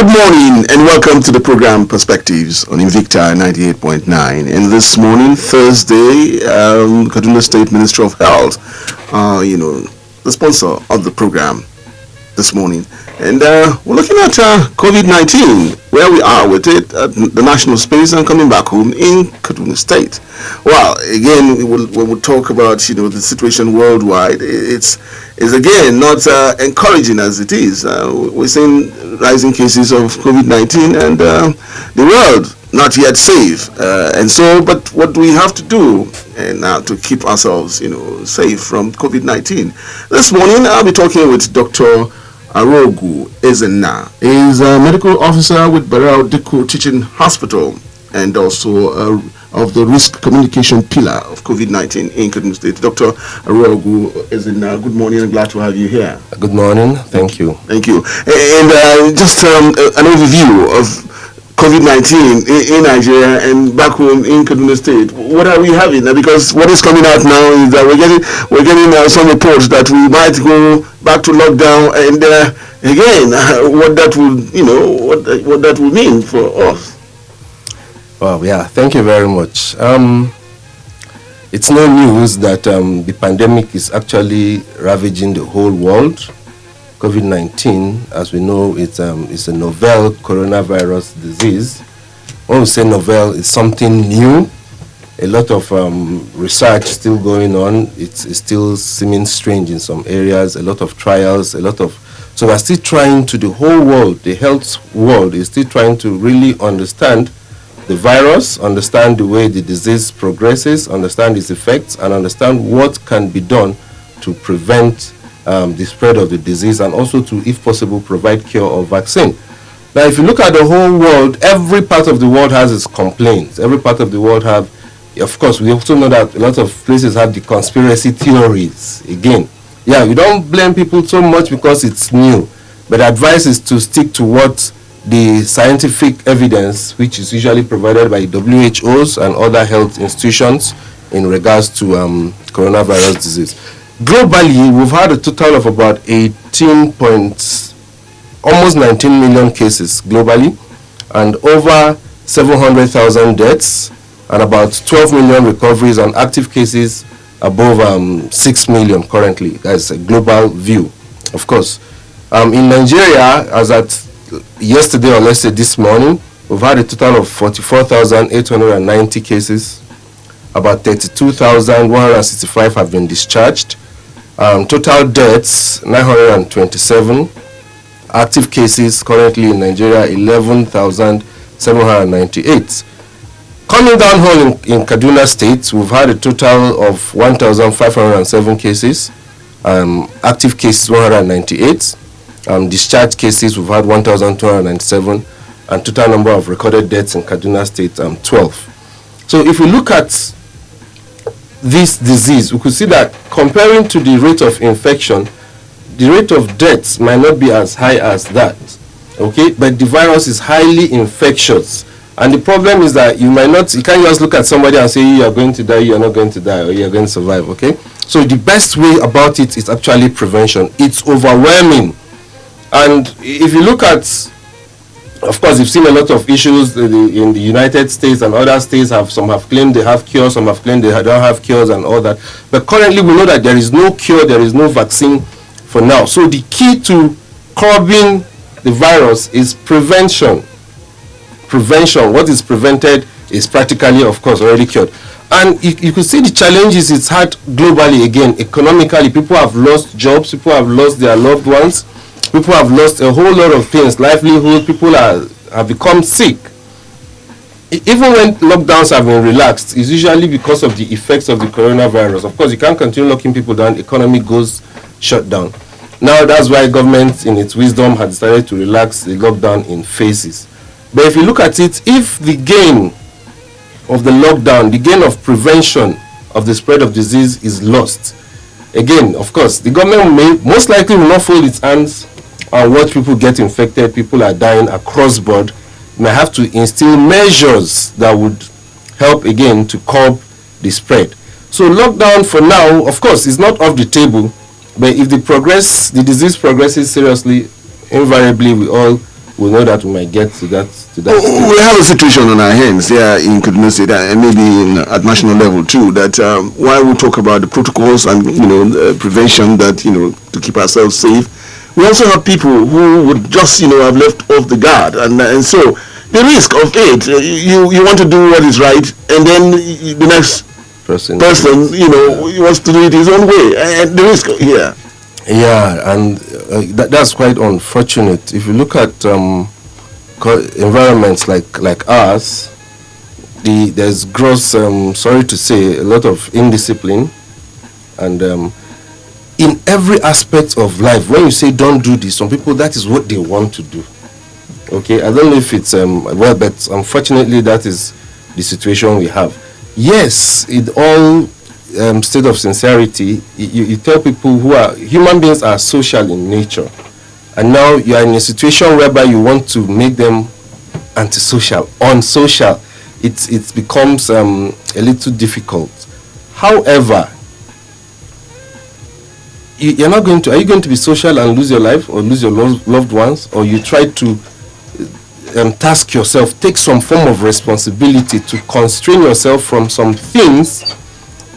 Good morning and welcome to the program Perspectives on Invicta 98.9. And this morning, Thursday, Kaduna State Ministry of Health, the sponsor of the program this morning. And we're looking at COVID-19, where we are with it at the national space and coming back home in Kaduna State. Well, again, we will talk about, the situation worldwide. It's again not encouraging as it is. We're seeing rising cases of COVID-19 and the world not yet safe. But what do we have to do to keep ourselves, safe from COVID-19? This morning, I'll be talking with Dr. Aruogu Ezinna. He's a medical officer with Aruogu Teaching Hospital and also of the risk communication pillar of COVID-19 in Kaduna State. Dr. Aruogu Ezinna, good morning and glad to have you here. Good morning. Thank you. Thank you. And just an overview of COVID-19 in Nigeria and back home in Kaduna State. What are we having? Because what is coming out now is that we're getting some reports that we might go back to lockdown, and again, what that will what that will mean for us. Well, yeah. Thank you very much. It's no news that the pandemic is actually ravaging the whole world. COVID-19, as we know, it's a novel coronavirus disease. When we say novel, it's something new. A lot of research still going on. It's still seeming strange in some areas. A lot of trials, so we're still trying to, the whole world, the health world is still trying to really understand the virus, understand the way the disease progresses, understand its effects, and understand what can be done to prevent the spread of the disease, and also to, if possible, provide cure or vaccine. Now, if you look at the whole world, every part of the world has its complaints. Every part of the world have, of course, we also know that a lot of places have the conspiracy theories. Again, yeah, we don't blame people so much because it's new, but advice is to stick to what the scientific evidence, which is usually provided by WHOs and other health institutions in regards to coronavirus disease. Globally, we've had a total of about almost 19 million cases globally, and over 700,000 deaths, and about 12 million recoveries, and active cases above 6 million currently. That's a global view, of course. In Nigeria, as at yesterday, or let's say this morning, we've had a total of 44,890 cases. About 32,165 have been discharged. Total deaths, 927. Active cases currently in Nigeria, 11,798. Coming down home in Kaduna State, we've had a total of 1,507 cases. Active cases, 198. Discharged cases, we've had 1,297. And total number of recorded deaths in Kaduna State, 12. So if we look at this disease, we could see that comparing to the rate of infection, the rate of deaths might not be as high as that, okay? But the virus is highly infectious, and the problem is that you can't just look at somebody and say you are going to die, you are not going to die, or you are going to survive, okay? So the best way about it is actually prevention. It's overwhelming, and if you look at, of course, you've seen a lot of issues in the United States, and other states some have claimed they have cures, some have claimed they don't have cures and all that. But currently we know that there is no cure, there is no vaccine for now. So the key to curbing the virus is prevention. Prevention, what is prevented is practically, of course, already cured. And you could see the challenges it's had globally. Again, economically, people have lost jobs, people have lost their loved ones. People have lost a whole lot of things, livelihood. People have become sick. Even when lockdowns have been relaxed, it's usually because of the effects of the coronavirus. Of course, you can't continue locking people down. The economy goes shut down. Now, that's why government, in its wisdom, has decided to relax the lockdown in phases. But if you look at it, if the gain of the lockdown, the gain of prevention of the spread of disease is lost, again, of course, the government most likely will not fold its hands and watch people get infected. People are dying across board. May have to instill measures that would help again to curb the spread. So lockdown for now, of course, is not off the table, but if the disease progresses seriously, invariably we all we know that we might get to that stage. We have a situation on our hands there in Kaduna State, and maybe at national level too, that while we talk about the protocols and prevention that to keep ourselves safe, we also have people who would just have left off the guard, and so the risk of it, you want to do what is right, and then the next person wants to do it his own way, and the risk here. Yeah, and that's quite unfortunate. If you look at environments like ours, there's gross, sorry to say, a lot of indiscipline, and in every aspect of life. When you say don't do this, some people, that is what they want to do. Okay, I don't know if it's well, but unfortunately that is the situation we have. Yes, it all state of sincerity. You tell people who are human beings are social in nature, and now you are in a situation whereby you want to make them antisocial, unsocial. It becomes a little difficult. However, you're not going to. Are you going to be social and lose your life or lose your loved ones, or you try to task yourself, take some form of responsibility to constrain yourself from some things,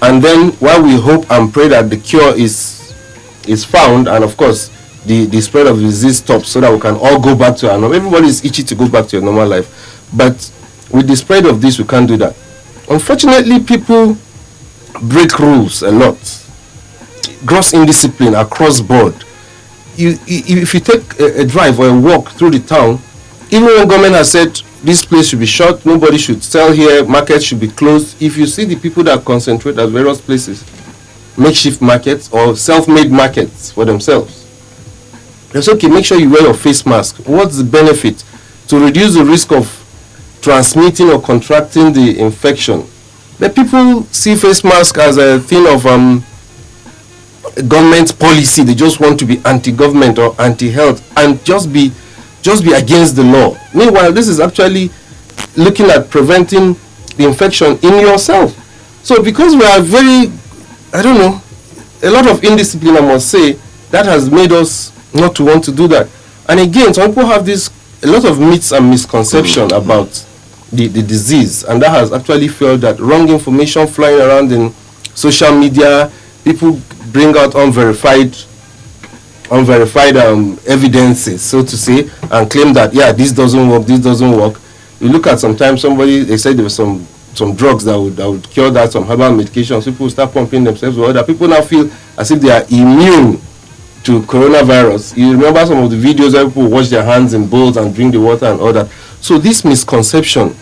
and then while we hope and pray that the cure is found, and of course the spread of the disease stops, so that we can all go back to our normal. Everybody is itchy to go back to your normal life, but with the spread of this we can't do that. Unfortunately, people break rules a lot. Gross indiscipline across board. If you take a drive or a walk through the town, even when government has said this place should be shut, nobody should sell here, markets should be closed, if you see the people that concentrate at various places, makeshift markets or self-made markets for themselves, it's okay, make sure you wear your face mask. What's the benefit? To reduce the risk of transmitting or contracting the infection. But people see face mask as a thing of government policy. They just want to be anti-government or anti-health and just be against the law. Meanwhile, this is actually looking at preventing the infection in yourself. So because we are a lot of indiscipline, I must say, that has made us not to want to do that. And again, some people have a lot of myths and misconceptions about the disease, and that has actually fueled that wrong information flying around in social media. People bring out unverified evidences, so to say, and claim that this doesn't work. You look at sometimes they said there was some drugs that would cure that, some herbal medications. People start pumping themselves with other. People now feel as if they are immune to coronavirus. You remember some of the videos where people wash their hands in bowls and drink the water and all that. So this misconception,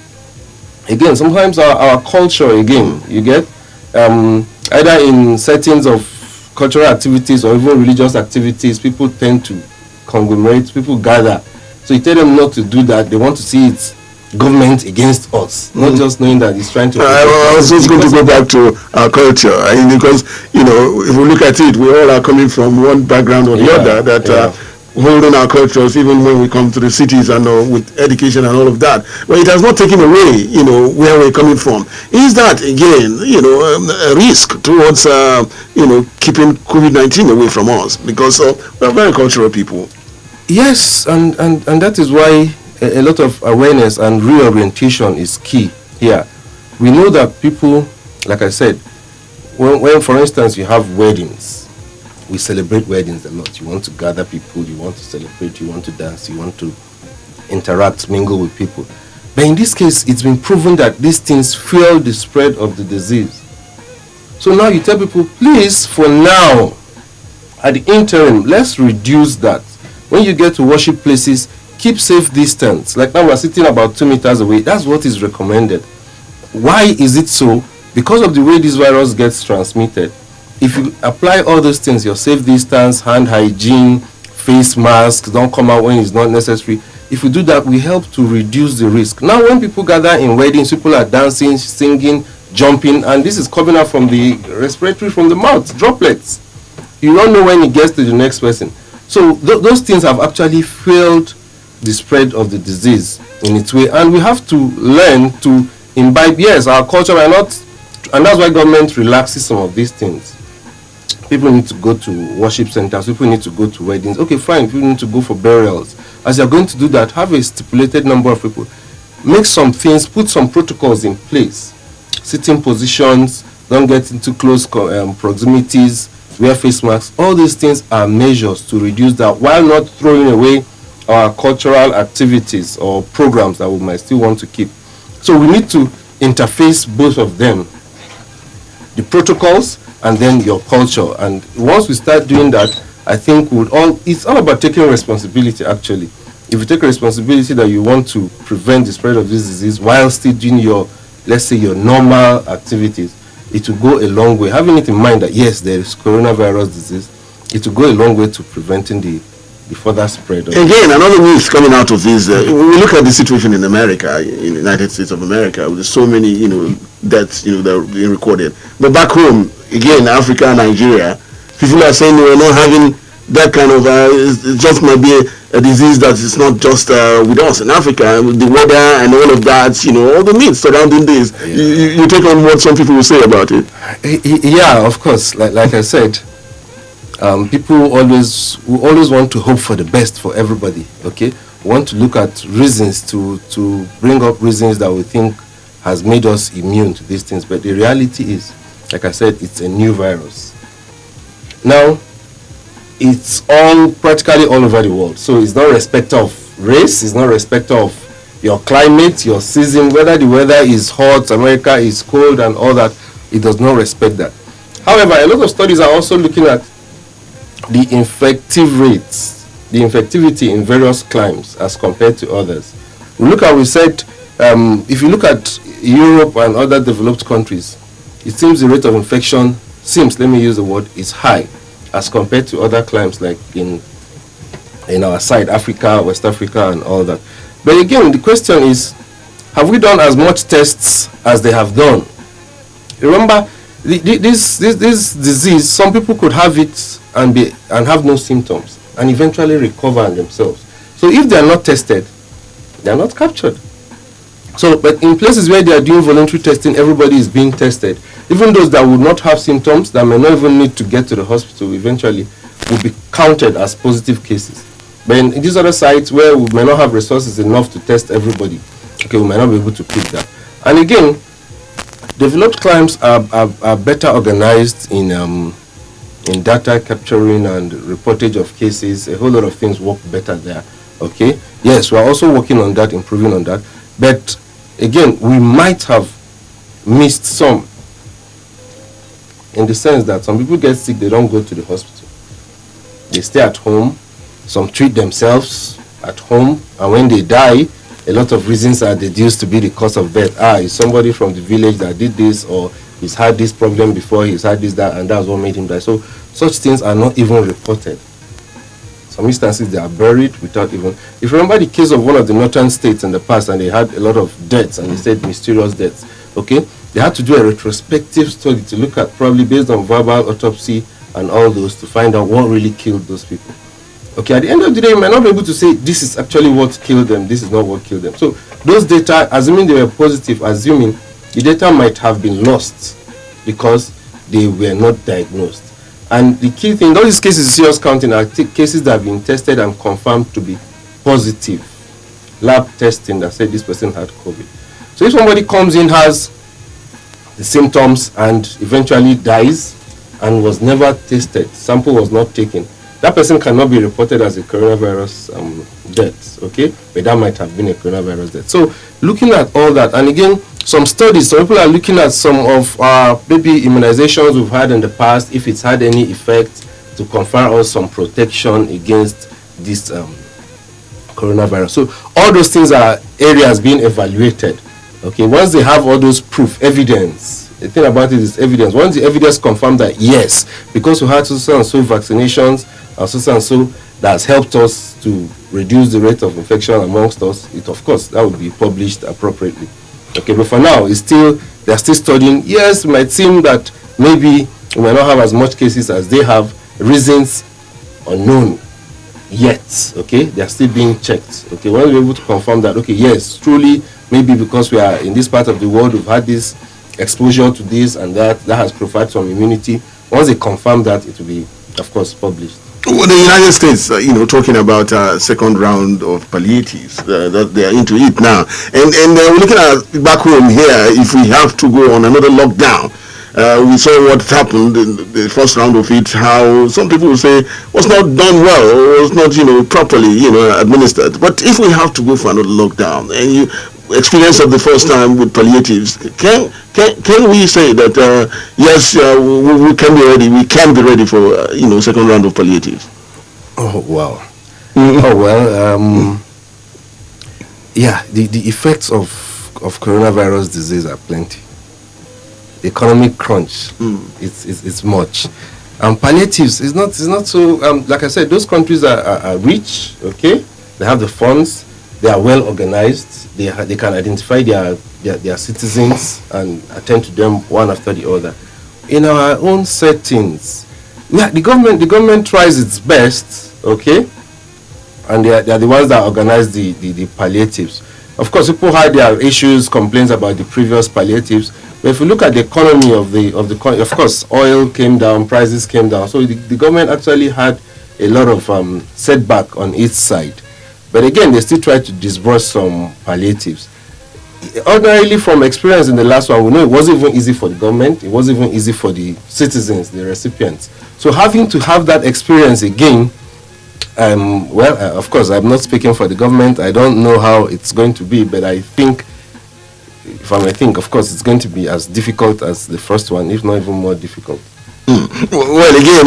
again, sometimes our culture, again, you get either in settings of cultural activities or even religious activities, people tend to conglomerate, people gather. So you tell them not to do that. They want to see it's government against us, not just knowing that it's trying to. I was just going to go back to our culture, because if we look at it, we all are coming from one background or the other that holding our cultures, even when we come to the cities and with education and all of that. But it has not taken away, where we're coming from. Is that again, a risk towards, keeping COVID-19 away from us, because we're very cultural people. Yes, and that is why a lot of awareness and reorientation is key here. We know that people, like I said, when for instance you have weddings, we celebrate weddings a lot. You want to gather people, you want to celebrate, you want to dance, you want to interact, mingle with people. But in this case, it's been proven that these things fuel the spread of the disease. So now you tell people, please, for now, at the interim, let's reduce that. When you get to worship places, keep safe distance. Like now we're sitting about 2 meters away. That's what is recommended. Why is it so? Because of the way this virus gets transmitted. If you apply all those things, your safe distance, hand hygiene, face masks, don't come out when it's not necessary. If you do that, we help to reduce the risk. Now when people gather in weddings, people are dancing, singing, jumping, and this is coming out from the respiratory, from the mouth, droplets. You don't know when it gets to the next person. So those things have actually fueled the spread of the disease in its way, and we have to learn to imbibe, yes, our culture, and that's why government relaxes some of these things. People need to go to worship centers. People need to go to weddings. Okay, fine. People need to go for burials. As you're going to do that, have a stipulated number of people. Make some things, put some protocols in place. Sitting positions, don't get into close proximities, wear face masks. All these things are measures to reduce that, while not throwing away our cultural activities or programs that we might still want to keep. So we need to interface both of them, the protocols and then your culture. And once we start doing that, I think it's all about taking responsibility, actually. If you take a responsibility that you want to prevent the spread of this disease while still doing your, let's say, your normal activities, it will go a long way. Having it in mind that yes, there is coronavirus disease, it will go a long way to preventing the further spread. Again, another news coming out of this, when we look at the situation in America, in the United States of America, with so many, deaths, that are being recorded. But back home, again, Africa, Nigeria, people are saying we're not having that kind of, it just might be a disease that is not just with us in Africa, with the weather and all of that, all the myths surrounding this. Yeah. You take on what some people will say about it. Yeah, of course. Like I said, people always want to hope for the best for everybody. Okay, we want to look at reasons to bring up reasons that we think has made us immune to these things. But the reality is, like I said, it's a new virus. Now, it's practically all over the world. So it's not respect of race, it's not respect of your climate, your season, whether the weather is hot, America is cold and all that. It does not respect that. However, a lot of studies are also looking at the infective rates, the infectivity in various climes as compared to others. We said, if you look at Europe and other developed countries, it seems the rate of infection is high as compared to other climes like in our side, Africa, West Africa and all that. But again, the question is, have we done as much tests as they have done? Remember, this disease, some people could have it and have no symptoms and eventually recover themselves. So if they are not tested, they are not captured. So, but in places where they are doing voluntary testing, everybody is being tested. Even those that would not have symptoms, that may not even need to get to the hospital, eventually will be counted as positive cases. But in these other sites where we may not have resources enough to test everybody, okay, we may not be able to pick that. And again, developed climes are better organized in data capturing and reportage of cases. A whole lot of things work better there. Okay, yes, we are also working on that, improving on that. But again, we might have missed some, in the sense that some people get sick, they don't go to the hospital. They stay at home. Some treat themselves at home, and when they die, a lot of reasons are deduced to be the cause of death. It's somebody from the village that did this, or he's had this problem before, he's had this, that, and that's what made him die. So such things are not even reported. Some instances they are buried without even. If you remember the case of one of the northern states in the past, and they had a lot of deaths, and they said mysterious deaths. Okay, they had to do a retrospective study to look at, probably based on verbal autopsy and all those, to find out what really killed those people. Okay, at the end of the day, you might not be able to say this is actually what killed them, this is not what killed them. So those data, assuming they were positive, assuming the data might have been lost because they were not diagnosed. And the key thing, all these cases you see us counting are cases that have been tested and confirmed to be positive. Lab testing that said this person had COVID. So if somebody comes in, has the symptoms, and eventually dies and was never tested, sample was not taken, that person cannot be reported as a coronavirus death, okay? But that might have been a coronavirus death. So looking at all that, and again, some studies, some people are looking at some of maybe immunizations we've had in the past, if it's had any effect to confer us some protection against this coronavirus. So all those things are areas being evaluated. Okay, once they have all those proof, evidence, the thing about it is evidence. Once the evidence confirms that yes, because we had so and so vaccinations, and so that has helped us to reduce the rate of infection amongst us, it of course that would be published appropriately. Okay, but for now, they're still studying. Yes, it might seem that maybe we might not have as much cases as they have, reasons unknown yet. Okay, they are still being checked. Okay, when we're able to confirm that, okay, yes, truly, maybe because we are in this part of the world, we've had this exposure to this and that has provided some immunity, Once they confirm that, it will be, of course, published. Well, the United States, talking about second round of palliatives, that they are into it now, and we're looking at back home here. If we have to go on another lockdown, we saw what happened in the first round of it. How some people will say was not done well, was not properly administered. But if we have to go for another lockdown, and you experience of the first time with palliatives, can we say that yes, we can be ready? We can be ready for second round of palliatives. Oh wow. Oh well. Yeah, the effects of coronavirus disease are plenty. The economic crunch, it's much. Palliatives is not so. Like I said, those countries are rich. Okay, they have the funds. They are well organized. They can identify their citizens and attend to them one after the other. In our own settings, the government tries its best, okay, and they are the ones that organize the palliatives. Of course, people had their issues, complaints about the previous palliatives. But if you look at the economy of course, oil came down, prices came down. So the government actually had a lot of setback on its side. But again, they still try to disburse some palliatives. Ordinarily, from experience in the last one, we know it wasn't even easy for the government. It wasn't even easy for the citizens, the recipients. So having to have that experience again, of course, I'm not speaking for the government. I don't know how it's going to be, but I think, of course, it's going to be as difficult as the first one, if not even more difficult. Well, again,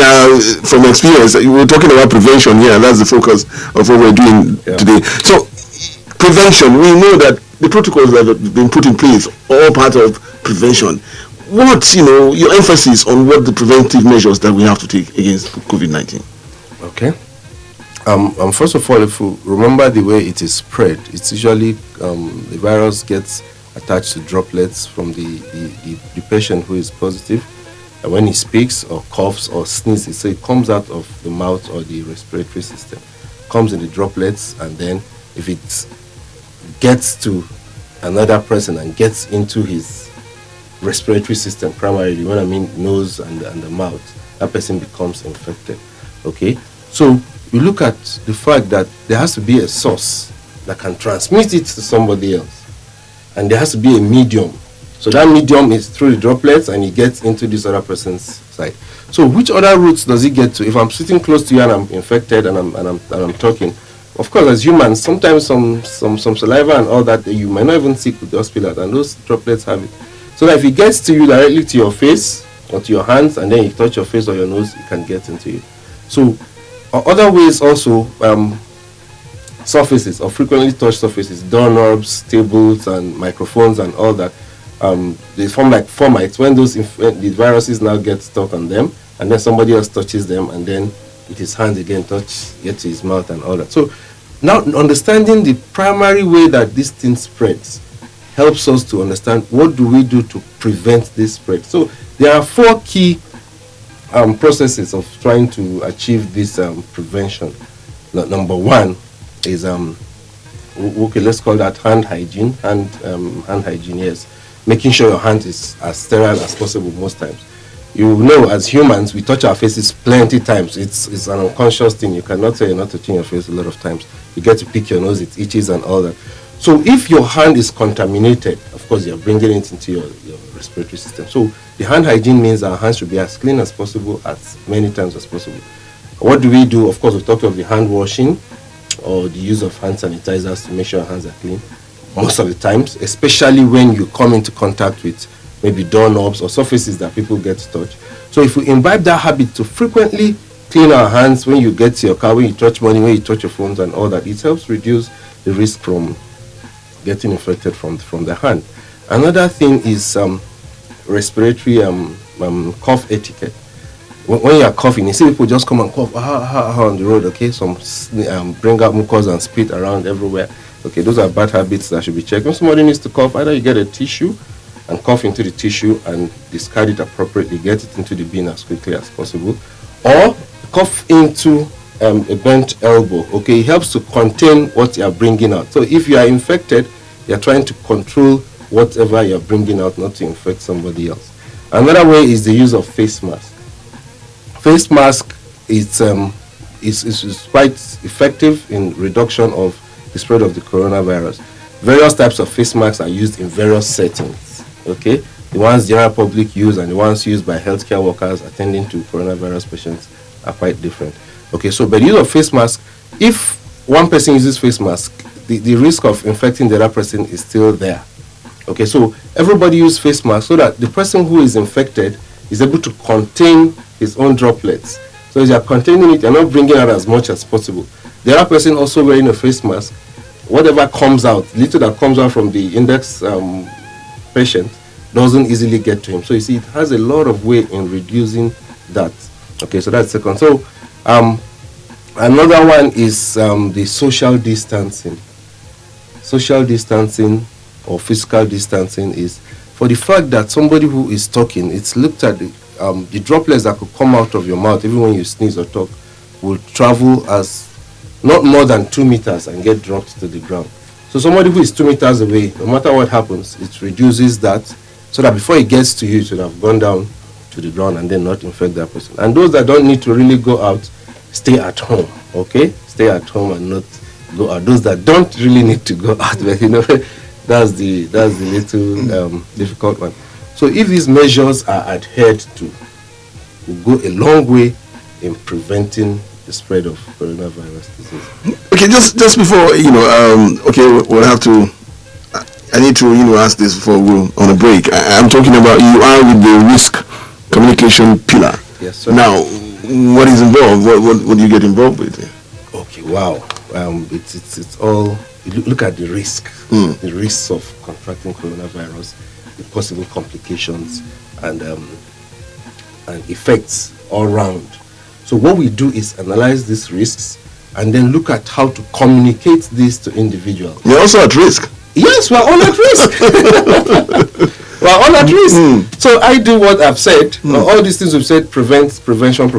from experience, we're talking about prevention here. That's the focus of what we're doing today. So, prevention, we know that the protocols that have been put in place are all part of prevention. What's, your emphasis on what the preventive measures that we have to take against COVID-19? Okay. First of all, if you remember the way it is spread, it's usually the virus gets attached to droplets from the patient who is positive. And when he speaks or coughs or sneezes, so it comes out of the mouth or the respiratory system, comes in the droplets, and then if it gets to another person and gets into his respiratory system, primarily, when I mean nose and the mouth, that person becomes infected. Okay, so we look at the fact that there has to be a source that can transmit it to somebody else, and there has to be a medium. So that medium is through the droplets, and it gets into this other person's side. So which other routes does it get to? If I'm sitting close to you and I'm infected and I'm talking, of course, as humans, sometimes some saliva and all that, you might not even seek with the hospital, and those droplets have it. So that if it gets to you directly to your face or to your hands, and then you touch your face or your nose, it can get into you. So other ways also, surfaces or frequently touched surfaces, doorknobs, tables, and microphones and all that. They form like fomites when the viruses now get stuck on them, and then somebody else touches them, and then with his hands again get to his mouth and all that. So now understanding the primary way that this thing spreads helps us to understand what do we do to prevent this spread. So there are 4 key processes of trying to achieve this prevention. Number 1 is okay, let's call that hand hygiene. Hand hygiene, yes. Making sure your hand is as sterile as possible most times. You know, as humans, we touch our faces plenty times. It's an unconscious thing. You cannot say you're not touching your face a lot of times. You get to pick your nose, it itches and all that. So if your hand is contaminated, of course, you're bringing it into your respiratory system. So the hand hygiene means our hands should be as clean as possible, as many times as possible. What do we do? Of course, we talk of the hand washing or the use of hand sanitizers to make sure our hands are clean. Most of the times, especially when you come into contact with maybe doorknobs or surfaces that people get to touch. So if we imbibe that habit to frequently clean our hands when you get to your car, when you touch money, when you touch your phones and all that, it helps reduce the risk from getting infected from the hand. Another thing is respiratory cough etiquette. When you are coughing, you see people just come and cough on the road, okay? Some bring out mucus and spit around everywhere. Okay, those are bad habits that should be checked. When somebody needs to cough, either you get a tissue and cough into the tissue and discard it appropriately, get it into the bin as quickly as possible, or cough into a bent elbow. Okay, it helps to contain what you are bringing out. So if you are infected, you are trying to control whatever you are bringing out, not to infect somebody else. Another way is the use of face masks. face mask is quite effective in reduction of the spread of the coronavirus. Various types of face masks are used in various settings. Okay, the ones general public use and the ones used by healthcare workers attending to coronavirus patients are quite different. Okay, so by the use of face mask, if one person uses face mask, the risk of infecting the other person is still there. Okay, so everybody use face mask so that the person who is infected is able to contain his own droplets. So as you are containing it, you're not bringing out as much as possible. The other person also wearing a face mask, whatever comes out, little that comes out from the index patient doesn't easily get to him. So you see, it has a lot of way in reducing that. Okay, so that's second. So another one is the social distancing. Social distancing or physical distancing is for the fact that somebody who is talking, it's looked at the droplets that could come out of your mouth even when you sneeze or talk will travel as not more than 2 meters and get dropped to the ground. So somebody who is 2 meters away, no matter what happens, it reduces that so that before it gets to you, it should have gone down to the ground and then not infect that person. And those that don't need to really go out, stay at home, okay? Stay at home and not go out. Those that don't really need to go out, but you know, that's the little difficult one. So if these measures are adhered to, will go a long way in preventing the spread of coronavirus disease. Okay, just before okay, we'll have to. I need to ask this before we're on a break. I'm talking about you are with the risk communication pillar. Yes, sir. Now, what is involved? What do you get involved with? Okay, wow. It's all. You look at the risk, the risks of contracting coronavirus, the possible complications, and effects all round. So what we do is analyze these risks and then look at how to communicate this to individuals. You're also at risk. Yes, we're all at risk. We're all at risk. So I do what I've said. All these things we've said: prevention.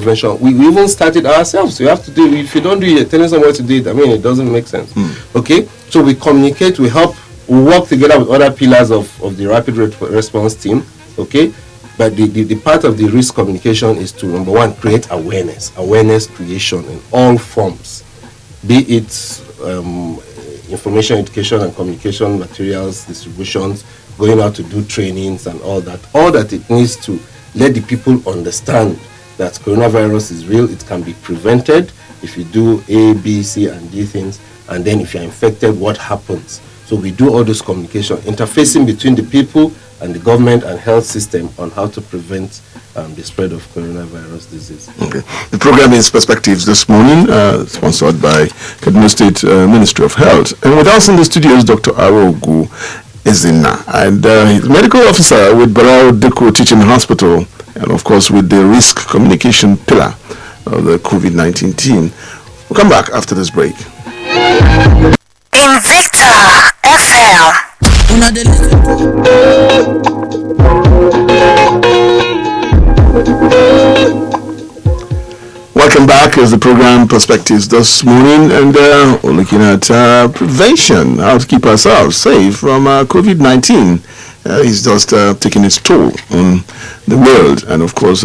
We even started ourselves. You have to do. If you don't do it, telling someone to do it, I mean, it doesn't make sense. Okay. So we communicate. We help. We work together with other pillars of the rapid response team. Okay. But the part of the risk communication is to, number one, create awareness creation in all forms, be it information, education, and communication materials, distributions, going out to do trainings and all that it needs to let the people understand that coronavirus is real. It can be prevented if you do A, B, C, and D things, and then if you're infected, what happens? So we do all this communication, interfacing between the people and the government and health system on how to prevent the spread of coronavirus disease. Okay. The program is Perspectives this morning, sponsored by Kaduna State Ministry of Health. And with us in the studio is Dr. Aruogu Ezinna, and he's medical officer with Aruogu Teaching Hospital, and of course with the risk communication pillar of the COVID-19 team. We'll come back after this break. Invicta FM. Welcome back as the program Perspectives this morning, and we're looking at prevention, how to keep ourselves safe from COVID-19. It's just taking its toll on the world and of course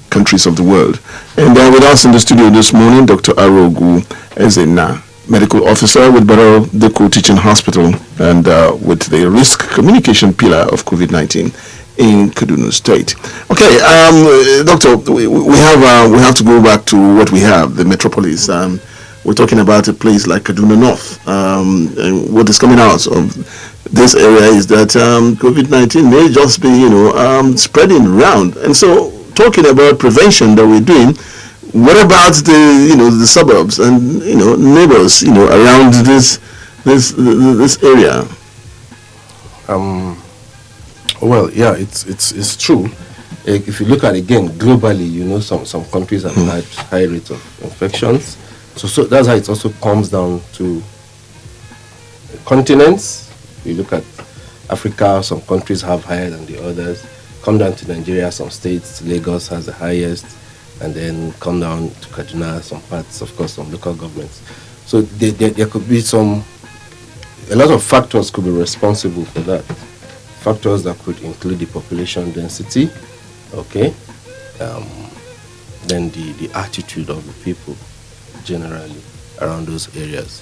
countries of the world. And with us in the studio this morning, Dr. Aruogu Ezinna, medical officer with Aruogu Teaching Hospital and with the risk communication pillar of COVID-19 in Kaduna State. Okay, doctor, we have to go back to what we have, the metropolis. We're talking about a place like Kaduna North. And what is coming out of this area is that COVID-19 may just be, spreading around. And so, talking about prevention that we're doing, what about the suburbs and neighbors around this area? Well, yeah, it's true. If you look at it again globally, some countries have had high rates of infections. So that's how it also comes down to continents. You look at Africa, some countries have higher than the others. Come down to Nigeria, some states, Lagos has the highest, and then come down to Kaduna, some parts, of course, some local governments. So there could be a lot of factors could be responsible for that. Factors that could include the population density, okay, then the attitude of the people generally around those areas,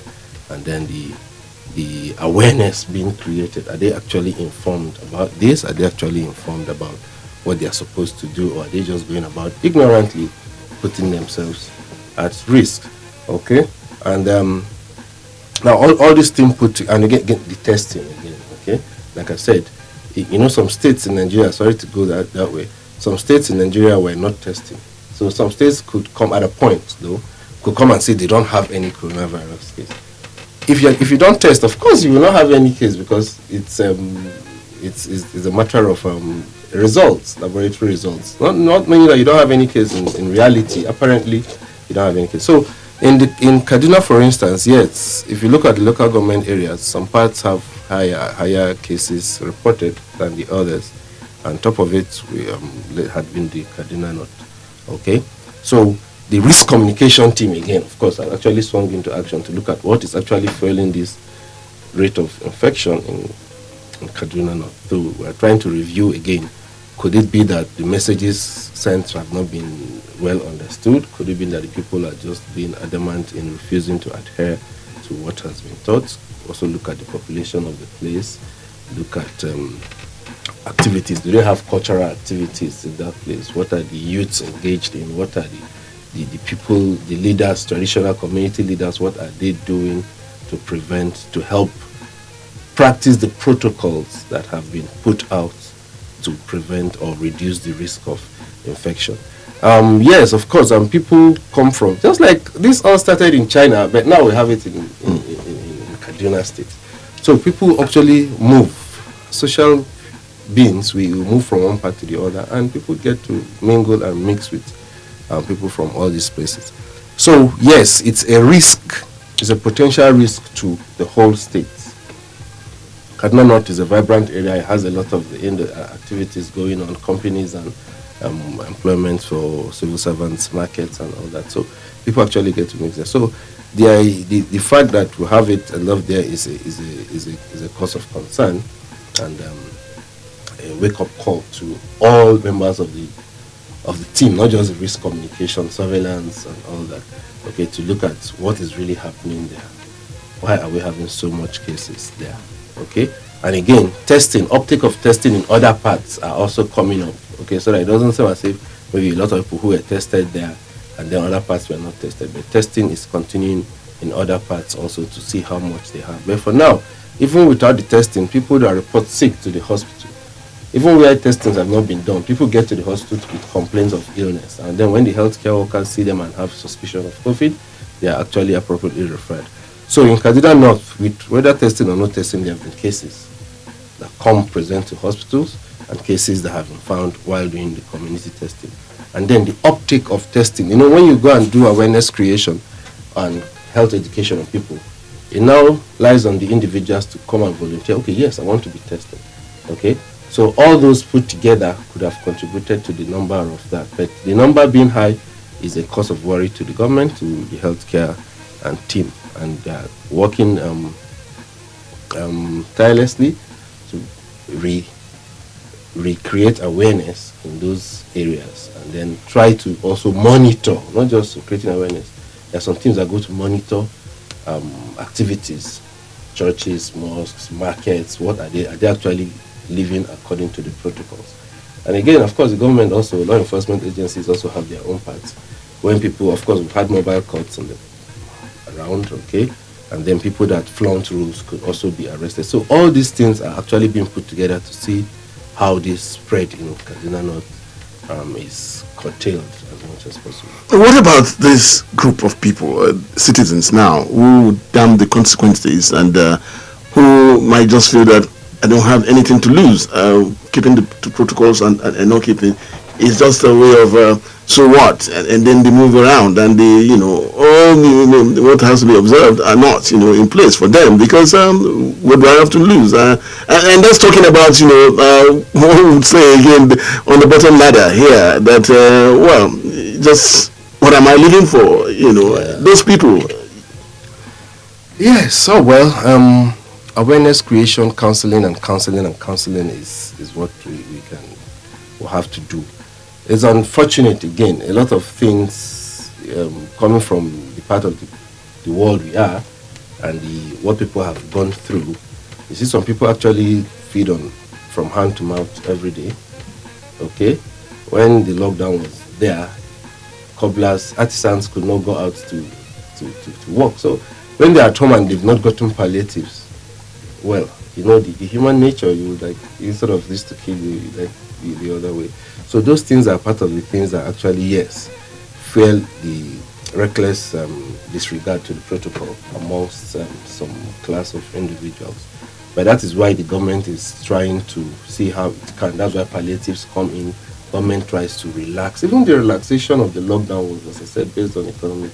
and then the awareness being created. Are they actually informed about this? Are they actually informed about what they are supposed to do, or are they just going about ignorantly putting themselves at risk? Okay, and now all these things put and again get the testing again. Okay, like I said, some states in Nigeria. Sorry to go that way. Some states in Nigeria were not testing, so some states could come at a point though, could come and say they don't have any coronavirus case. If you don't test, of course you will not have any case, because it's a matter of results, laboratory results. Not meaning that you don't have any case in reality. Apparently, you don't have any case. So in Kaduna, for instance, yes, if you look at the local government areas, some parts have higher cases reported than the others. On top of it, we had been the Kaduna North. Okay, so the risk communication team again, of course, have actually swung into action to look at what is actually fueling this rate of infection in Kaduna North. So we are trying to review again. Could it be that the messages sent have not been well understood? Could it be that the people are just being adamant in refusing to adhere to what has been taught? Also look at the population of the place. Look at activities. Do they have cultural activities in that place? What are the youths engaged in? What are the people, the leaders, traditional community leaders, what are they doing to prevent, to help practice the protocols that have been put out to prevent or reduce the risk of infection? Yes, of course, people come from, just like this all started in China, but now we have it in Kaduna State. So people actually move. Social beings, we move from one part to the other, and people get to mingle and mix with people from all these places. So yes, it's a risk. It's a potential risk to the whole state. Kaduna North is a vibrant area. It has a lot of activities going on, companies and employment for civil servants, markets and all that. So people actually get to mix there. So the fact that we have it a lot there is a cause of concern, and a wake-up call to all members of the team, not just the risk communication, surveillance and all that, okay, to look at what is really happening there. Why are we having so much cases there? Okay, and again, testing, uptake of testing in other parts are also coming up, okay, so that it doesn't seem as if maybe a lot of people who were tested there and then other parts were not tested, but testing is continuing in other parts also to see how much they have. But for now, even without the testing, people that report sick to the hospital, even where testings have not been done, people get to the hospital with complaints of illness, and then when the healthcare workers see them and have suspicion of COVID, they are actually appropriately referred. So in Kaduna North, with whether testing or not testing, there have been cases that come present to hospitals and cases that have been found while doing the community testing. And then the uptake of testing, when you go and do awareness creation and health education of people, it now lies on the individuals to come and volunteer. Okay, yes, I want to be tested. Okay, so all those put together could have contributed to the number of that. But the number being high is a cause of worry to the government, to the healthcare and team, and they are working tirelessly to recreate awareness in those areas, and then try to also monitor, not just creating awareness. There are some teams that go to monitor activities, churches, mosques, markets. What are they? Are they actually living according to the protocols? And again, of course, the government also, law enforcement agencies also have their own parts. When people, of course, we've had mobile courts around, okay, and then people that flaunt rules could also be arrested. So all these things are actually being put together to see how this spread in Kaduna North is curtailed as much as possible. What about this group of people, citizens now, who damn the consequences and who might just feel that I don't have anything to lose, keeping the protocols and not keeping, it's just a way of so what, and then they move around and they, all what has to be observed are not, in place for them, because what do I have to lose? And that's talking about, one would say again on the bottom ladder here that, just what am I living for? Those people. Yes, so awareness creation, counseling is what we'll have to do. It's unfortunate again. A lot of things coming from the part of the world we are, and what people have gone through. You see, some people actually feed on from hand to mouth every day. Okay, when the lockdown was there, cobblers, artisans could not go out to work. So when they're at home and they've not gotten palliatives, well, the human nature, you would like, instead of this to kill you, you like the other way. So those things are part of the things that actually, yes, fuel the reckless disregard to the protocol amongst some class of individuals. But that is why the government is trying to see how it can. That's why palliatives come in. Government tries to relax. Even the relaxation of the lockdown was, as I said, based on economic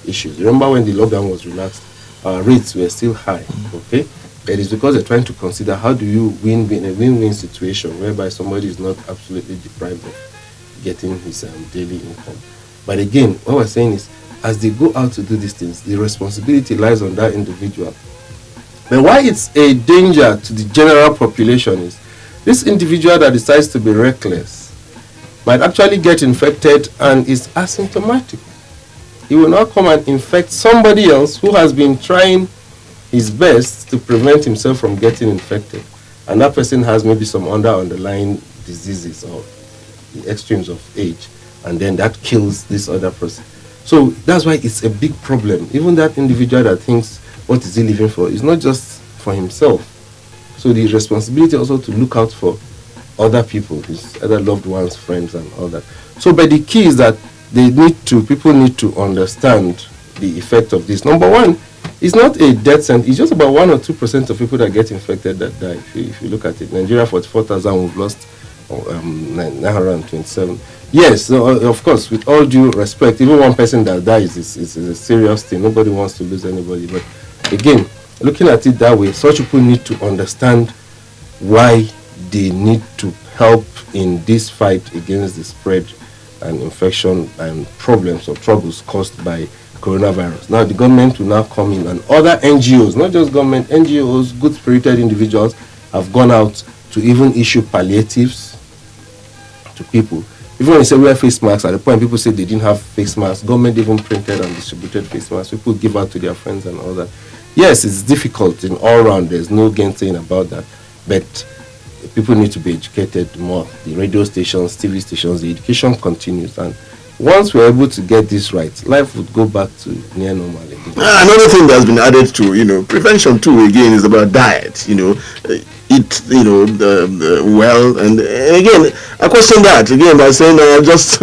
issues. Remember when the lockdown was relaxed, our rates were still high. Okay, it is because they're trying to consider how do you win in a win-win situation whereby somebody is not absolutely deprived of getting his daily income. But again, what we're saying is, as they go out to do these things, the responsibility lies on that individual. But why it's a danger to the general population is this individual that decides to be reckless might actually get infected and is asymptomatic. He will now come and infect somebody else who has been trying his best to prevent himself from getting infected. And that person has maybe some underlying diseases or the extremes of age, and then that kills this other person. So that's why it's a big problem. Even that individual that thinks, what is he living for? It's not just for himself. So the responsibility also to look out for other people, his other loved ones, friends, and all that. So, but the key is that people need to understand the effect of this. Number one, it's not a death sentence. It's just about 1 or 2% of people that get infected that die. If you look at it, Nigeria 44,000, we've lost 927. Yes, so, of course, with all due respect, even one person that dies is a serious thing. Nobody wants to lose anybody. But again, looking at it that way, such people need to understand why they need to help in this fight against the spread and infection and problems or troubles caused by coronavirus. Now, the government will now come in, and other NGOs, not just government, NGOs, good-spirited individuals, have gone out to even issue palliatives to people. Even when you say wear face masks, at the point people say they didn't have face masks, government even printed and distributed face masks. People give out to their friends and all that. Yes, it's difficult in all round. There's no gainsaying about that. But people need to be educated more. The radio stations, TV stations, the education continues. And once we're able to get this right, life would go back to near normal again. Another thing that's been added to, prevention too, again, is about diet, eat, well, and again, I question that, again, by saying, just,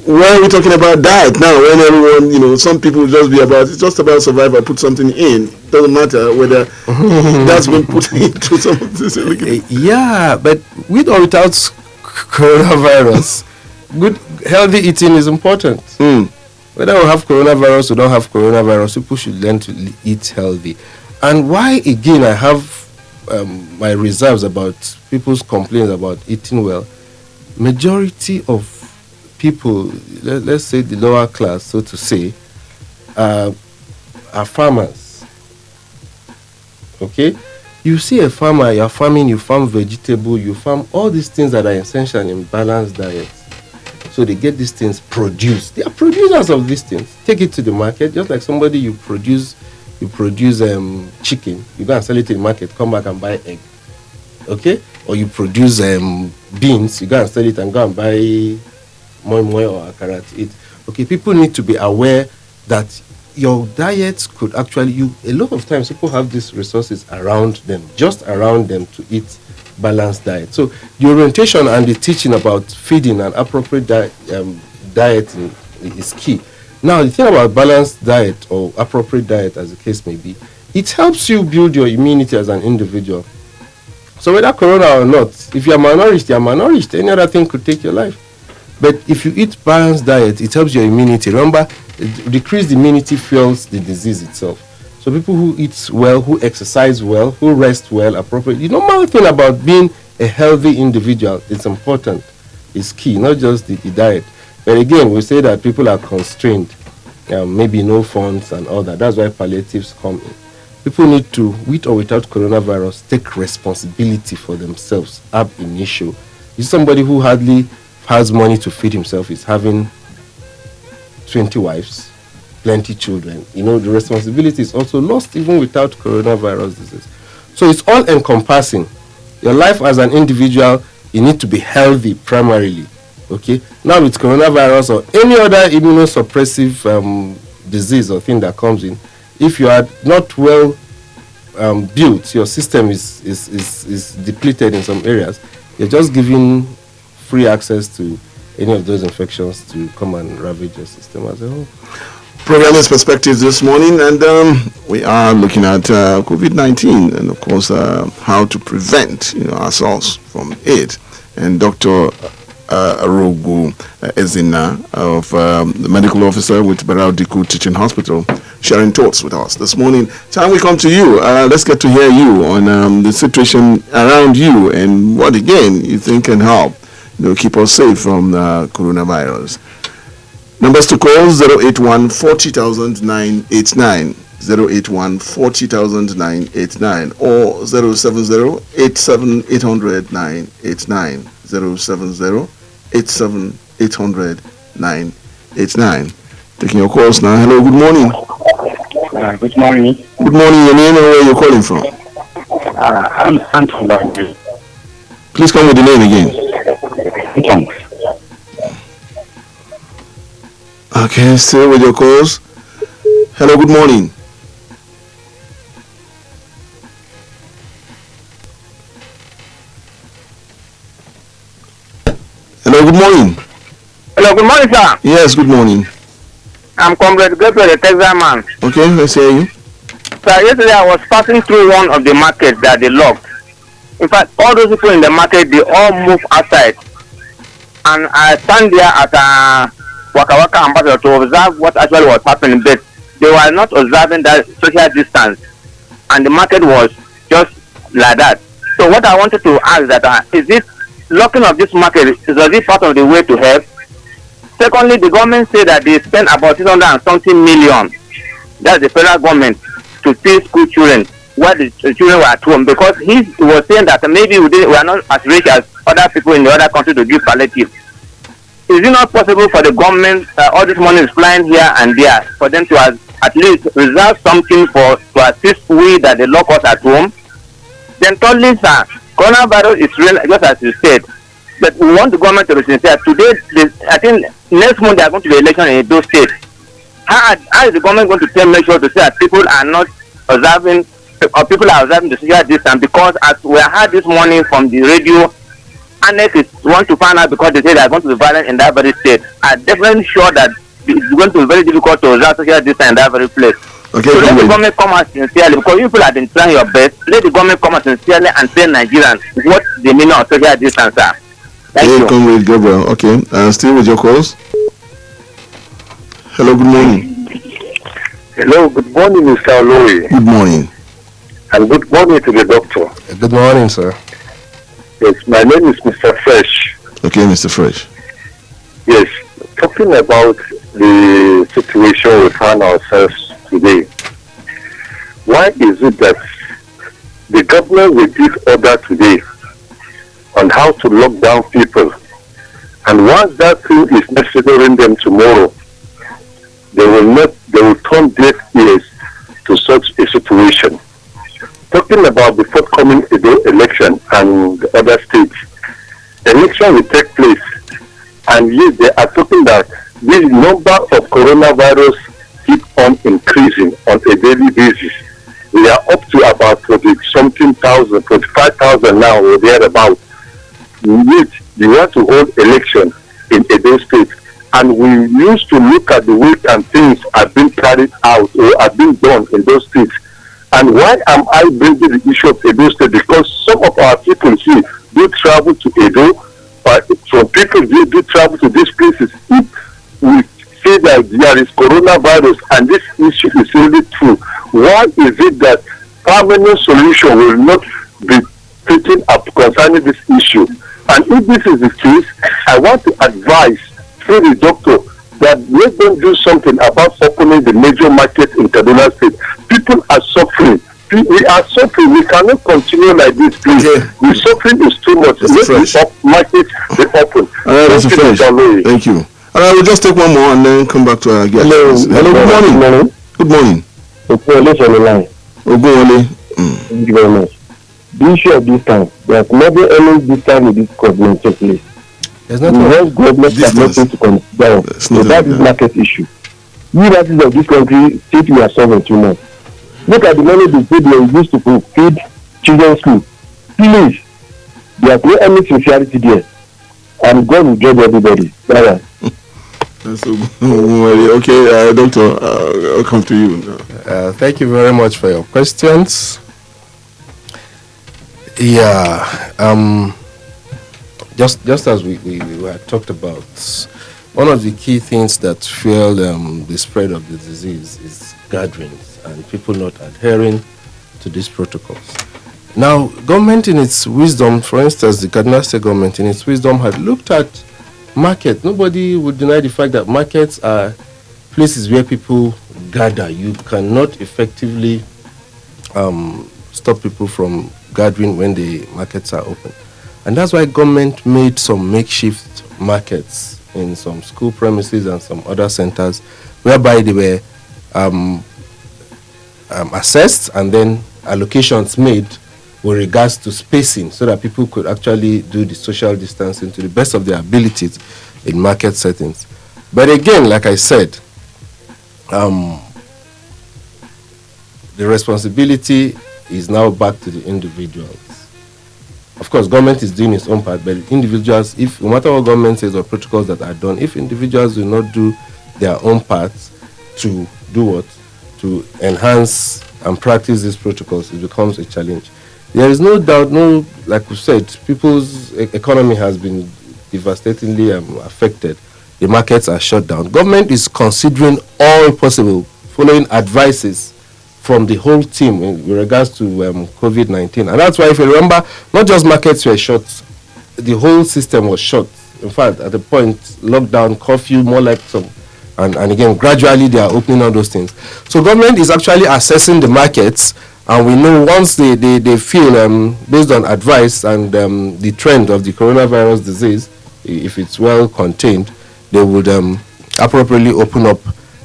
why are we talking about diet now, when everyone, some people just be about, it's just about survival, put something in, doesn't matter whether that's been put into some of this. Yeah, but with or without coronavirus, good healthy eating is important. Whether we have coronavirus or don't have coronavirus, people should learn to eat healthy. And why again I have my reserves about people's complaints about eating well. Majority of people, let's say the lower class, so to say, are farmers. Okay, you see a farmer, you're farming, you farm vegetable, you farm all these things that are essential in balanced diet. So they get these things produced. They are producers of these things. Take it to the market, just like somebody you produce chicken, you go and sell it in the market, come back and buy egg. Okay? Or you produce beans, you go and sell it and go and buy moi moi or akara to eat. Okay, people need to be aware that your diet could actually, a lot of times people have these resources around them, just around them to eat balanced diet. So the orientation and the teaching about feeding and appropriate dieting is key. Now, the thing about balanced diet or appropriate diet, as the case may be, it helps you build your immunity as an individual. So whether corona or not, if you are malnourished, you are malnourished. Any other thing could take your life. But if you eat balanced diet, it helps your immunity. Remember, decreased immunity fuels the disease itself. So people who eat well, who exercise well, who rest well, appropriately. The normal thing about being a healthy individual is important. It's key, not just the diet. But again, we say that people are constrained, maybe no funds and all that. That's why palliatives come in. People need to, with or without coronavirus, take responsibility for themselves ab initio. Is somebody who hardly has money to feed himself is having 20 wives, plenty children. You know, the responsibility is also lost even without coronavirus disease. So it's all encompassing. Your life as an individual, you need to be healthy primarily. Okay. Now with coronavirus or any other immunosuppressive disease or thing that comes in, if you are not well built, your system is depleted in some areas, you're just giving free access to any of those infections to come and ravage your system as a whole. Programmer's perspectives this morning, and we are looking at COVID-19 and, of course, how to prevent ourselves from it. And Dr. Aruogu Ezinna, of the medical officer with Aruogu Teaching Hospital, sharing thoughts with us this morning. Time we come to you. Let's get to hear you on the situation around you and what again you think can help keep us safe from coronavirus. Numbers to call 081 40,000 989, 081 40,000 989, or 070 87 800 989, 070 87 800 989. Taking your calls now. Hello, good morning. Good morning. Good morning. Your name and where you're calling from? I'm Anton. Please come with the name again. Okay, still with your calls. Hello, good morning. Hello, good morning. Hello, good morning, sir. Yes, good morning. I'm Comrade Gabriel, the Texas man. Okay, let's hear you. Sir, yesterday I was passing through one of the markets that they locked. In fact, all those people in the market, they all move outside. And I stand there as a Waka Waka ambassador to observe what actually was happening, but they were not observing that social distance. And the market was just like that. So what I wanted to ask that, is this locking of this market, is it part of the way to help? Secondly, the government said that they spent about 600 and something million, that's the federal government, to feed school children while the children were at home, because he was saying that maybe we are not as rich as other people in the other country to give palliative. Is it not possible for the government, all this money is flying here and there, for them to at least reserve something to assist we that they lock us at home? Then thirdly, sir, coronavirus is real, just as you said, but we want the government to be sincere. Today, I think next month they are going to be election in those states. How is the government going to make sure to say that people are not observing, or people are observing the social distance? Because as we heard this morning from the radio, ANEC want to find out because they say they are going to be violent in that very state. I'm definitely sure that it's going to be very difficult to observe social distance in that very place. Okay, so let the government come out sincerely, because you people have been trying your best. Let the government come out sincerely and tell Nigerians what the meaning of social distance are. Thank you. Comrade Gabriel. Okay, still with your calls. Hello, good morning. Hello, good morning, Mr. Oloye. Good morning. And good morning to the doctor. Good morning, sir. Yes, my name is Mr. Fresh. Okay, Mr. Fresh. Yes, talking about the situation we find ourselves today, why is it that the government will give order today on how to lock down people, and once that thing is necessary in them tomorrow, they will turn deaf ears to such a situation? Talking about the forthcoming election and the other states, election will take place, and yet they are talking that the number of coronavirus keep on increasing on a daily basis. We are up to about 40-something thousand, 45,000 now, or thereabout. Yet they want to hold election in Edo State, and we used to look at the way and things are being carried out or are being done in those states. And why am I bringing the issue of Edo State? Because some of our people here do travel to Edo, but some people do travel to these places. If we say that there is coronavirus and this issue is really true, why is it that permanent solution will not be taken up concerning this issue? And if this is the case, I want to advise through the doctor that let them do something about opening the major market in Kaduna State. People are suffering. We are suffering. We cannot continue like this, please. Okay. The suffering is too much. Let the market be open. All right, Mr. Fresh. Thank you. All right, we'll just take one more and then come back to our guest. Hello, good morning. Good morning. Okay, let's on the line. Ogumole. Thank you very much. The issue of this time, there's never any distance with this government take place. There's not the government has nothing to consider about this market issue. We residents of this country think we are solving too much. Look at the money they paid they used to feed children's school. Please, there's no any sincerity there. And God will judge everybody. Bye-bye. Okay, Doctor, I'll come to you. Thank you very much for your questions. Yeah, just as we had talked about, one of the key things that fuel the spread of the disease is gatherings and people not adhering to these protocols. Now, government in its wisdom, for instance, the Kaduna State government in its wisdom had looked at market. Nobody would deny the fact that markets are places where people gather. You cannot effectively stop people from gathering when the markets are open. And that's why government made some makeshift markets in some school premises and some other centers whereby they were assessed and then allocations made with regards to spacing so that people could actually do the social distancing to the best of their abilities in market settings. But again, like I said, the responsibility is now back to the individuals. Of course, government is doing its own part, but individuals, if no matter what government says or protocols that are done, if individuals do not do their own part to do what? To enhance and practice these protocols, it becomes a challenge. There is no doubt, like we said, people's economy has been devastatingly affected. The markets are shut down. Government is considering all possible, following advices from the whole team in regards to COVID-19. And that's why, if you remember, not just markets were shut, the whole system was shut. In fact, at the point, lockdown, curfew, more like some, and again, gradually they are opening all those things. So government is actually assessing the markets, and we know once they feel, based on advice and the trend of the coronavirus disease, if it's well contained, they would appropriately open up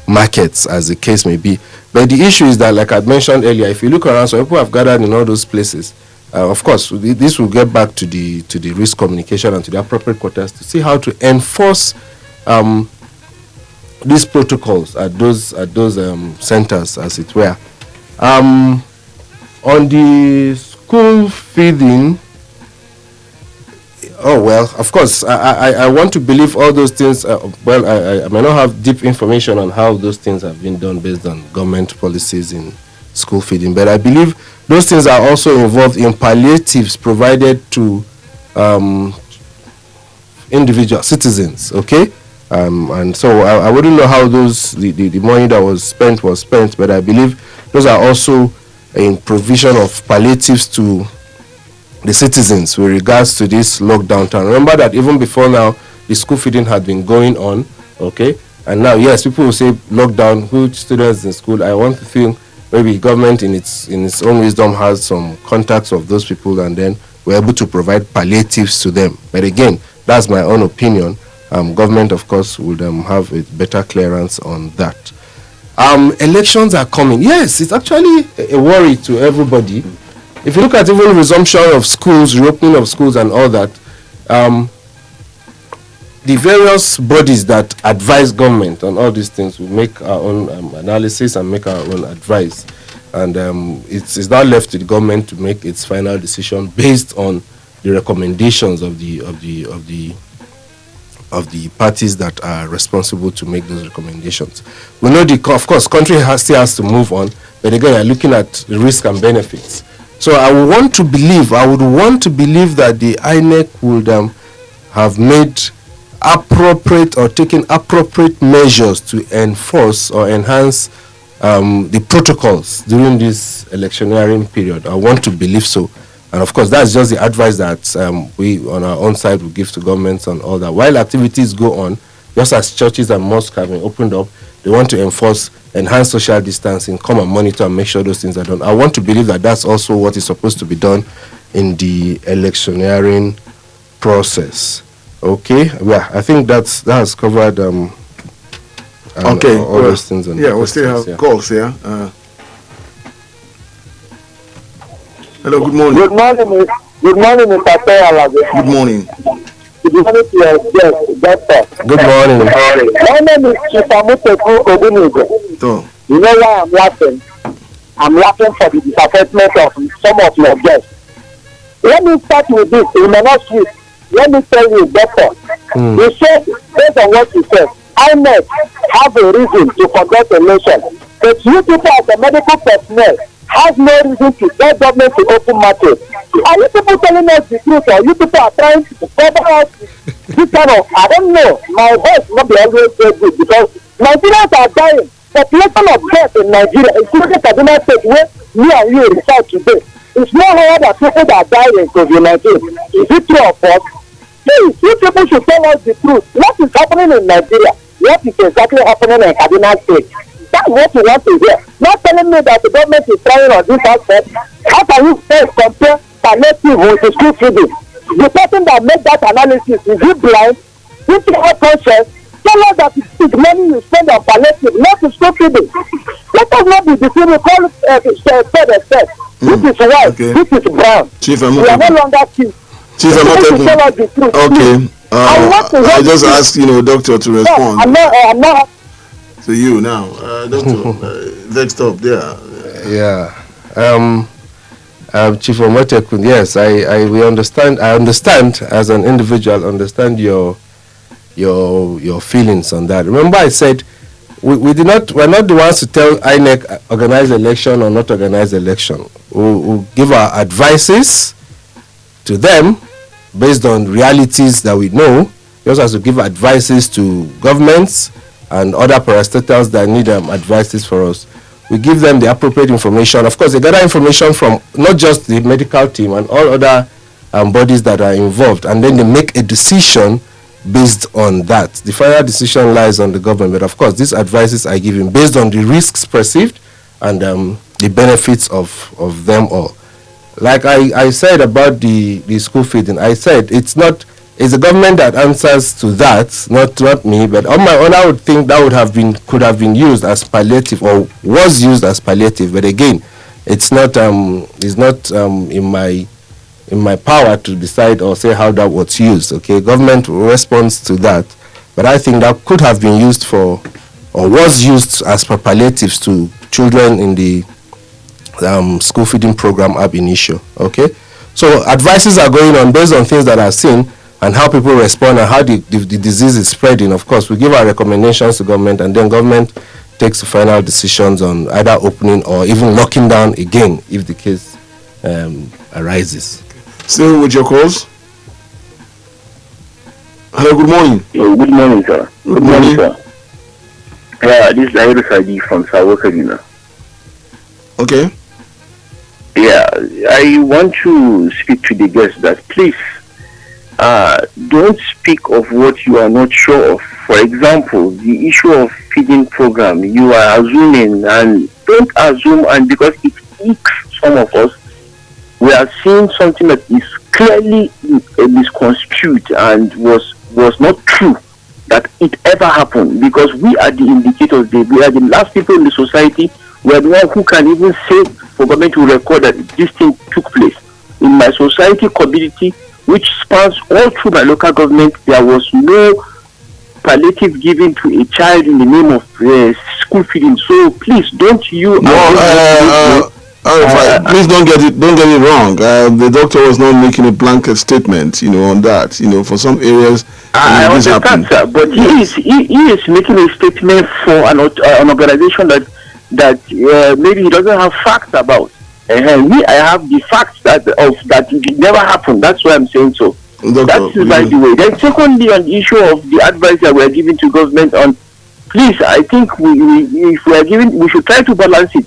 markets, as the case may be. But the issue is that, like I mentioned earlier, if you look around, so people have gathered in all those places. Of course, this will get back to the risk communication and to the appropriate quarters to see how to enforce these protocols at those centers, as it were. On the school feeding, oh well, of course, I want to believe all those things. Well, I may not have deep information on how those things have been done based on government policies in school feeding, but I believe those things are also involved in palliatives provided to individual citizens. Okay, and so I wouldn't know how the money that was spent, but I believe those are also in provision of palliatives to the citizens with regards to this lockdown time. Remember that even before now, the school feeding had been going on, okay? And now, yes, people will say lockdown, which students in school, I want to feel maybe government in its own wisdom has some contacts of those people, and then we're able to provide palliatives to them. But again, that's my own opinion. Government, of course, would have a better clearance on that. Elections are coming. Yes, it's actually a worry to everybody. If you look at even resumption of schools, reopening of schools and all that, the various bodies that advise government on all these things will make our own analysis and make our own advice. And it's now left to the government to make its final decision based on the recommendations of the parties that are responsible to make those recommendations. We know of course, country still has to move on, but again, you're looking at the risk and benefits. So I would want to believe that the INEC would have made appropriate or taken appropriate measures to enforce or enhance the protocols during this electioneering period. I want to believe so. And of course, that's just the advice that we on our own side will give to governments and all that. While activities go on, just as churches and mosques have been opened up, they want to enforce enhanced social distancing, come and monitor and make sure those things are done. I want to believe that that's also what is supposed to be done in the electioneering process. Okay, yeah, I think that has covered okay, all those things. Yeah, we still have calls here. Hello, good morning. Good morning, Mr. Tayalabe. Good morning. Good morning to your guest, doctor. Good morning. My name is Chifamuteku Ogunige. So, You know why I'm laughing? I'm laughing for the disappointment of some of your guests. Let me start with this. You may not sweet. Let me tell you, doctor. You said, based on what you said, INEC have a reason to conduct election. But you people as a medical personnel have no reason to tell government to open market. Are you people telling us the truth, or you people are trying to cover us this kind of, I don't know, my voice not be always very good because Nigerians are dying. Population of death in Nigeria, including Kaduna State, where me and you reside today, it's more higher than people that die in COVID-19. Is it true or false? Please, you people should tell us the truth. What is happening in Nigeria? What is exactly happening in Kaduna State? That's what we want to hear. Not telling me that the government is trying on this aspect. How can you first compare palliative with the school feeding? The person that made that analysis, is he blind? Is he have conscience? Tell us that it's money you spend on palliative, not to school feeding. Let us not be deceived. We call it step. This is white, okay. This is brown. Chief, We are no longer kids. Chief, I'm not taking. Tell us the truth. Okay. I just asked, doctor to respond. I'm not. To you now, doctor. Next up there. Yeah. Chief Omotekun, yes, we understand. I understand as an individual. Understand your feelings on that. Remember, I said we're not the ones to tell INEC organize election or not organize election. We'll give our advices to them based on realities that we know. We also have to give advices to governments and other parastatals that need advices for us. We give them the appropriate information. Of course, they gather information from not just the medical team and all other bodies that are involved, and then they make a decision based on that. The final decision lies on the government, but of course, these advices are given based on the risks perceived and the benefits of them all. Like I said about the school feeding, I said it's the government that answers to that, not me. But on my own, I would think that could have been used as palliative or was used as palliative. But again, it's not in my power to decide or say how that was used. Okay, government responds to that, but I think that could have been used for or was used as palliatives to children in the school feeding program ab initio. Okay, so advices are going on based on things that are seen and how people respond and how the disease is spreading. Of course, we give our recommendations to government, and then government takes the final decisions on either opening or even locking down again if the case arises. Still with your calls. Hello, good morning. Good morning, sir. Good morning, sir. Yeah, this is Ayuru Sadi from Kaduna. Okay. Yeah, I want to speak to the guests that please don't speak of what you are not sure of. For example, the issue of feeding program, you are assuming, and don't assume, and because it icks some of us, we are seeing something that is clearly misconstrued and was not true that it ever happened, because we are the indicators, we are the last people in the society, we are the one who can even say for government to record that this thing took place. In my society community, which spans all through my local government, there was no palliative given to a child in the name of school feeding. So please don't you please don't get it wrong. The doctor was not making a blanket statement, on that. For some areas, I understand, sir, but he is making a statement for an organization that maybe he doesn't have facts about. Me, I have the facts that it never happened. That's why I'm saying so. Doctor, that is by the way. Then secondly, on the issue of the advice that we are giving to government on, please, I think if we are giving, we should try to balance it.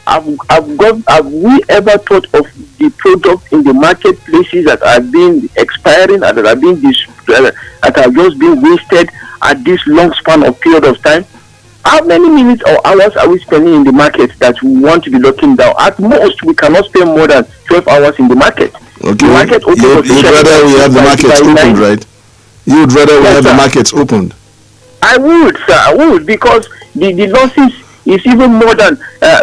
Have we ever thought of the product in the marketplaces that are being expiring and that are being that have just been wasted at this long span of period of time? How many minutes or hours are we spending in the market that we want to be locking down? At most, we cannot spend more than 12 hours in the market. Okay. The market You'd rather we have the market open, right? You would rather Yes, have the sir. markets opened? I would, sir. I would, because the losses is even more than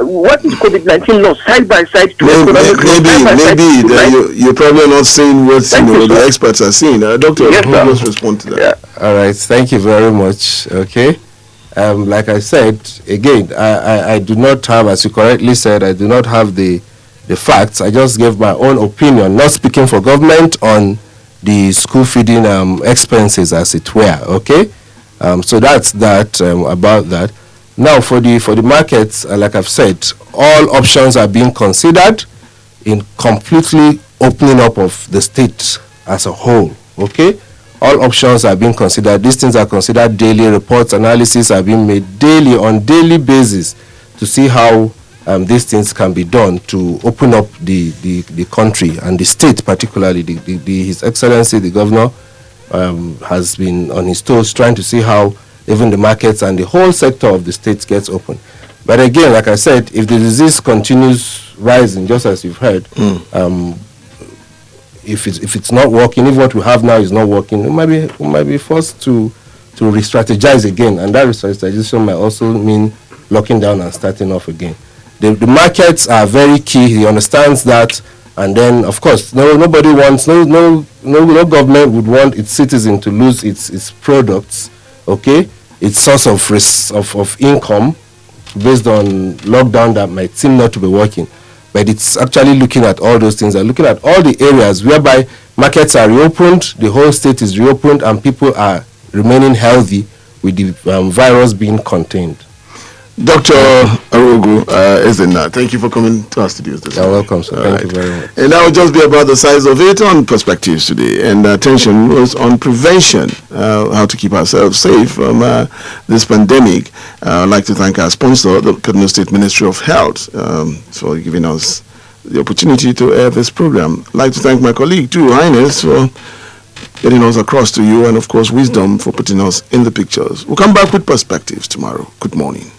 what is COVID-19 loss side by side to economic loss, side by side Maybe to life. you're probably not saying what Thank you, the sir. experts are saying. Doctor, Yes, sir. let's respond to that. Yeah. All right, thank you very much. Okay. Like I said, again, I do not have, as you correctly said, I do not have the facts. I just gave my own opinion, not speaking for government on the school feeding expenses, as it were. Okay. So that's that about that. Now for the markets, like I've said, all options are being considered in completely opening up of the state as a whole. Okay. All options are being considered. These things are considered daily. Reports, analysis are being made daily, on daily basis, to see how these things can be done to open up the country and the state, particularly. His Excellency, the Governor, has been on his toes trying to see how even the markets and the whole sector of the state gets open. But again, like I said, if the disease continues rising, just as you've heard, if it's not working, if what we have now is not working, we might be forced to re-strategize again, and that re-strategization might also mean locking down and starting off again. The markets are very key. He understands that, and then of course nobody wants no government would want its citizen to lose its products, okay, its source of income based on lockdown that might seem not to be working. But it's actually looking at all those things and looking at all the areas whereby markets are reopened, the whole state is reopened, and people are remaining healthy with the virus being contained. Dr. Aruogu, Ezinna, thank you for coming to our studios this You're morning. welcome, sir. Thank you very much. And that will just be about the size of it on Perspectives today. And attention was on prevention, how to keep ourselves safe from this pandemic. I'd like to thank our sponsor, the Kaduna State Ministry of Health, for giving us the opportunity to air this program. I'd like to thank my colleague, too, Highness, for getting us across to you, and, of course, Wisdom for putting us in the pictures. We'll come back with Perspectives tomorrow. Good morning.